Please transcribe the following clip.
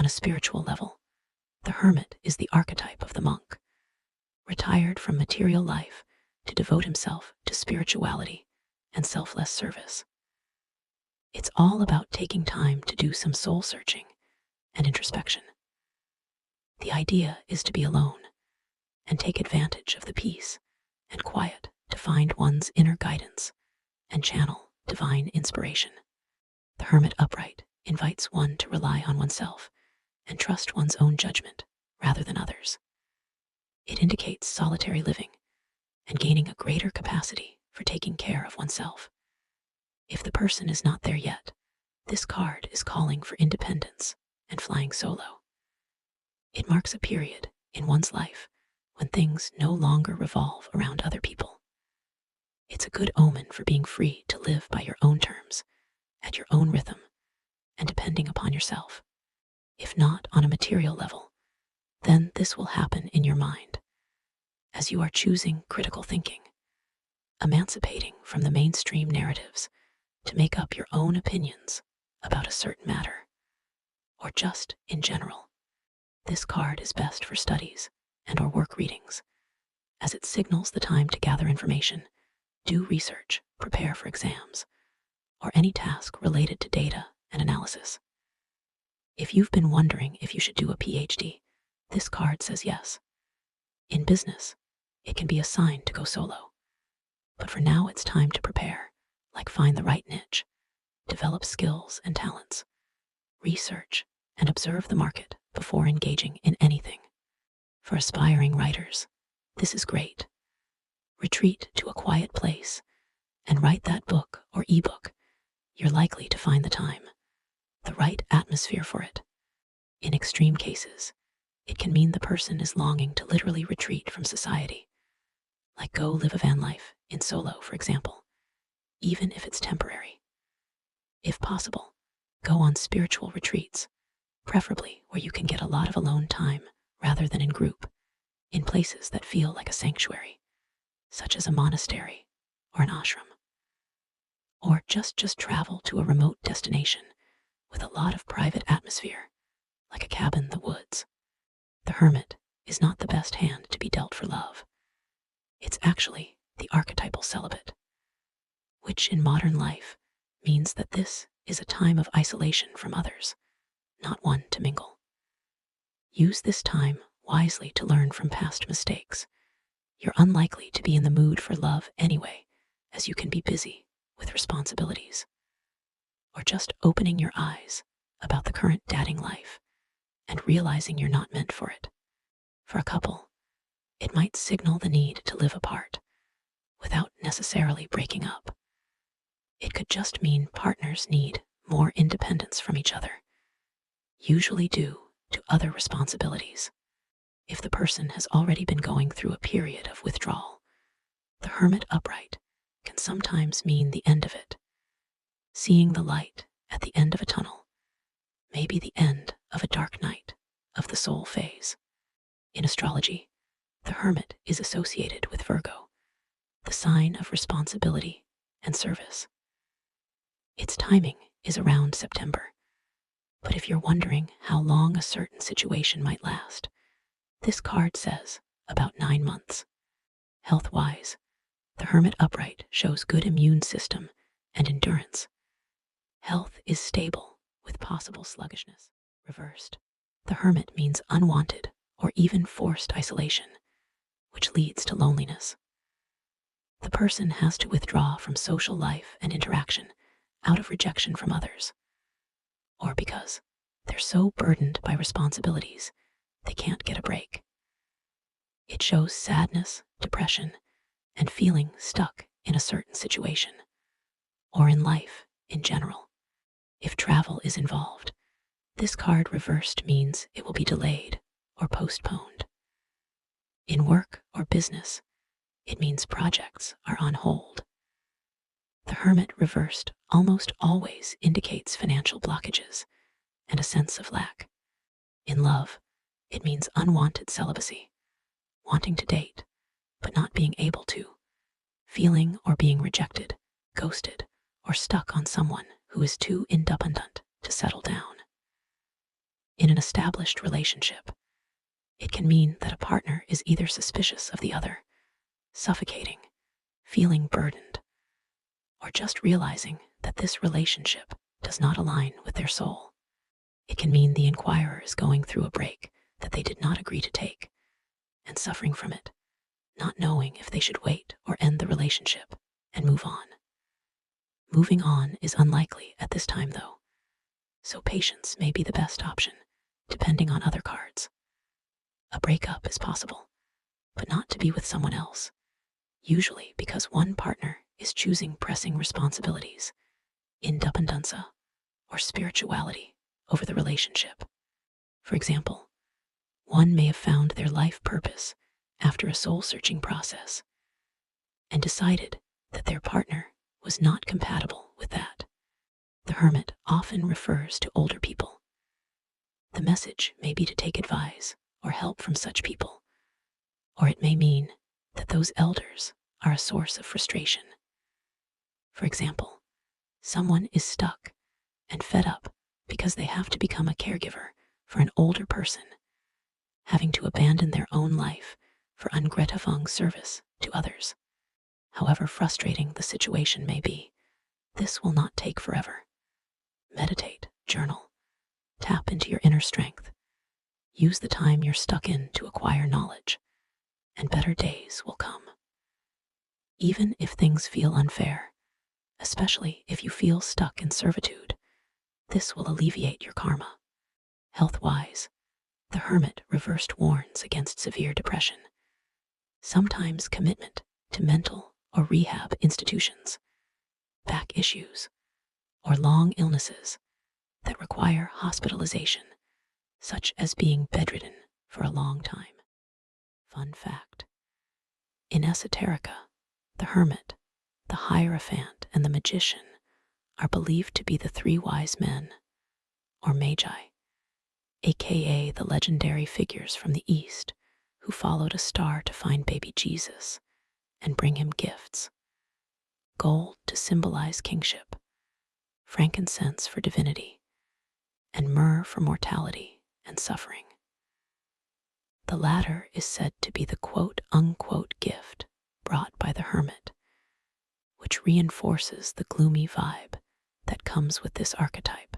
On a spiritual level, the hermit is the archetype of the monk, retired from material life to devote himself to spirituality and selfless service. It's all about taking time to do some soul searching and introspection. The idea is to be alone and take advantage of the peace and quiet to find one's inner guidance and channel divine inspiration. The hermit upright invites one to rely on oneself and trust one's own judgment rather than others. It indicates solitary living and gaining a greater capacity for taking care of oneself. If the person is not there yet, this card is calling for independence and flying solo. It marks a period in one's life when things no longer revolve around other people. It's a good omen for being free to live by your own terms, at your own rhythm, and depending upon yourself. If not on a material level, then this will happen in your mind, as you are choosing critical thinking, emancipating from the mainstream narratives to make up your own opinions about a certain matter, or just in general. This card is best for studies and/or work readings, as it signals the time to gather information, do research, prepare for exams, or any task related to data and analysis. If you've been wondering if you should do a PhD, this card says yes. In business, it can be a sign to go solo. But for now, it's time to prepare, like find the right niche, develop skills and talents, research, and observe the market before engaging in anything. For aspiring writers, this is great. Retreat to a quiet place and write that book or ebook. You're likely to find the time, the right atmosphere for it. In extreme cases, it can mean the person is longing to literally retreat from society, like go live a van life in solo, for example, even if it's temporary. If possible, go on spiritual retreats, preferably where you can get a lot of alone time rather than in group, in places that feel like a sanctuary, such as a monastery or an ashram. Or just travel to a remote destination with a lot of private atmosphere, like a cabin in the woods. The hermit is not the best hand to be dealt for love. It's actually the archetypal celibate, which in modern life means that this is a time of isolation from others, not one to mingle. Use this time wisely to learn from past mistakes. You're unlikely to be in the mood for love anyway, as you can be busy with responsibilities, or just opening your eyes about the current dating life and realizing you're not meant for it. For a couple, it might signal the need to live apart without necessarily breaking up. It could just mean partners need more independence from each other, usually due to other responsibilities. If the person has already been going through a period of withdrawal, the hermit upright can sometimes mean the end of it. Seeing the light at the end of a tunnel may be the end of a dark night of the soul phase. In astrology, the hermit is associated with Virgo, the sign of responsibility and service. Its timing is around September, but if you're wondering how long a certain situation might last, this card says about 9 months. Health-wise, the hermit upright shows good immune system and endurance. Health is stable with possible sluggishness. Reversed, the hermit means unwanted or even forced isolation, which leads to loneliness. The person has to withdraw from social life and interaction out of rejection from others, or because they're so burdened by responsibilities they can't get a break. It shows sadness, depression, and feeling stuck in a certain situation, or in life in general. If travel is involved, this card reversed means it will be delayed or postponed. In work or business, it means projects are on hold. The hermit reversed almost always indicates financial blockages and a sense of lack. In love, it means unwanted celibacy, wanting to date, but not being able to, feeling or being rejected, ghosted, or stuck on someone who is too independent to settle down. In an established relationship, it can mean that a partner is either suspicious of the other, suffocating, feeling burdened, or just realizing that this relationship does not align with their soul. It can mean the inquirer is going through a break that they did not agree to take and suffering from it, not knowing if they should wait or end the relationship and move on. Moving on is unlikely at this time, though, so patience may be the best option, depending on other cards. A breakup is possible, but not to be with someone else, usually because one partner is choosing pressing responsibilities, independenza, or spirituality over the relationship. For example, one may have found their life purpose after a soul-searching process and decided that their partner was not compatible with that. The hermit often refers to older people. The message may be to take advice or help from such people, or it may mean that those elders are a source of frustration. For example, someone is stuck and fed up because they have to become a caregiver for an older person, having to abandon their own life for ungratified service to others. However frustrating the situation may be, this will not take forever. Meditate, journal, tap into your inner strength. Use the time you're stuck in to acquire knowledge, and better days will come. Even if things feel unfair, especially if you feel stuck in servitude, this will alleviate your karma. Health-wise, the hermit reversed warns against severe depression. Sometimes commitment to mental or rehab institutions, back issues, or long illnesses that require hospitalization, such as being bedridden for a long time. Fun fact: in esoterica, the hermit, the hierophant, and the magician are believed to be the three wise men, or magi, aka the legendary figures from the East who followed a star to find baby Jesus and bring him gifts. Gold to symbolize kingship, frankincense for divinity, and myrrh for mortality and suffering. The latter is said to be the quote-unquote gift brought by the hermit, which reinforces the gloomy vibe that comes with this archetype.